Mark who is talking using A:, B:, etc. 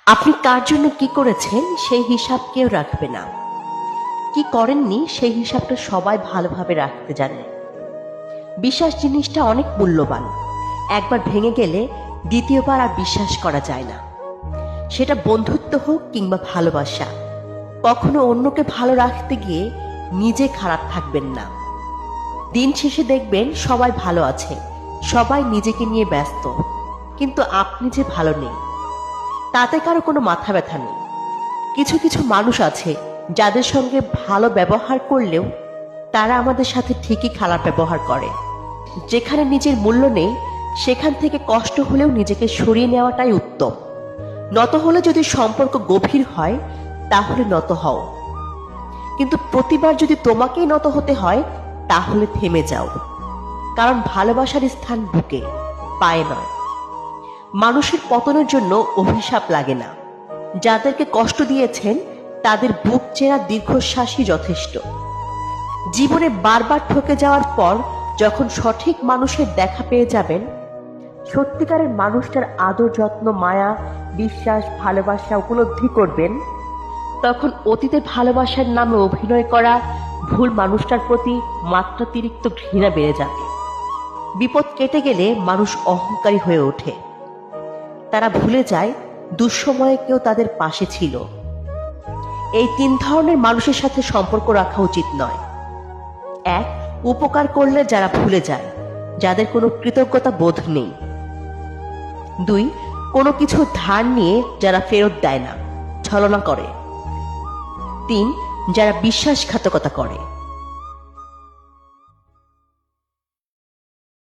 A: আপনি কার জন্য কি করেছেন সেই হিসাব কেউ রাখবে না, কি করেননি সেই হিসাবটা সবাই ভালোভাবে রাখতে জানে। বিশ্বাস জিনিসটা অনেক মূল্যবান, একবার ভেঙে গেলে দ্বিতীয়বার আর বিশ্বাস করা যায় না। সেটা বন্ধুত্ব হোক কিংবা ভালোবাসা। কখনো অন্যকে ভালো রাখতে গিয়ে নিজে খারাপ থাকবেন না। দিন শেষে দেখবেন সবাই ভালো আছে, সবাই নিজেকে নিয়ে ব্যস্ত, কিন্তু আপনি যে ভালো নেই তাতে কারো কোনো মাথা ব্যথা নেই। কিছু কিছু মানুষ আছে যাদের সঙ্গে ভালো ব্যবহার করলেও তারা আমাদের সাথে ঠিকই খারাপ ব্যবহার করে। যেখানে নিজের মূল্য নেই সেখান থেকে কষ্ট হলেও নিজেকে সরিয়ে নেওয়াটাই উত্তম। নত হলে যদি সম্পর্ক গভীর হয় তাহলে নত হও, কিন্তু প্রতিবার যদি তোমাকেই নত হতে হয় তাহলে থেমে যাও। কারণ ভালোবাসার স্থান বুকে, পায়ে নয়। মানুষের পতনের জন্য অভিশাপ লাগে না। যাদেরকে কষ্ট দিয়েছেন তাদের বুক চেরা দীর্ঘশ্বাসই যথেষ্ট। জীবনে বারবার ঠকে যাওয়ার পর যখন সঠিক মানুষের দেখা পেয়ে যাবেন, সত্যিকারের মানুষটার আদর যত্ন মায়া বিশ্বাস ভালোবাসা উপলব্ধি করবেন, তখন অতীতের ভালোবাসার নামে অভিনয় করা ভুল মানুষটার প্রতি মাত্রাতিরিক্ত ঘৃণা বেড়ে যাবে। বিপদ কেটে গেলে মানুষ অহংকারী হয়ে ওঠে। তারা ভুলে যায় দুঃসময়ে কেউ তাদের পাশে ছিল। এই তিন ধরনের মানুষের সাথে সম্পর্ক রাখা উচিত নয়। এক, উপকার করলে যারা ভুলে যায়, যাদের কোনো কৃতজ্ঞতা বোধ নেই। দুই, কোনো কিছু ধার নিয়ে যারা ফেরত দেয় না, ছলনা করে। তিন, যারা বিশ্বাসঘাতকতা করে।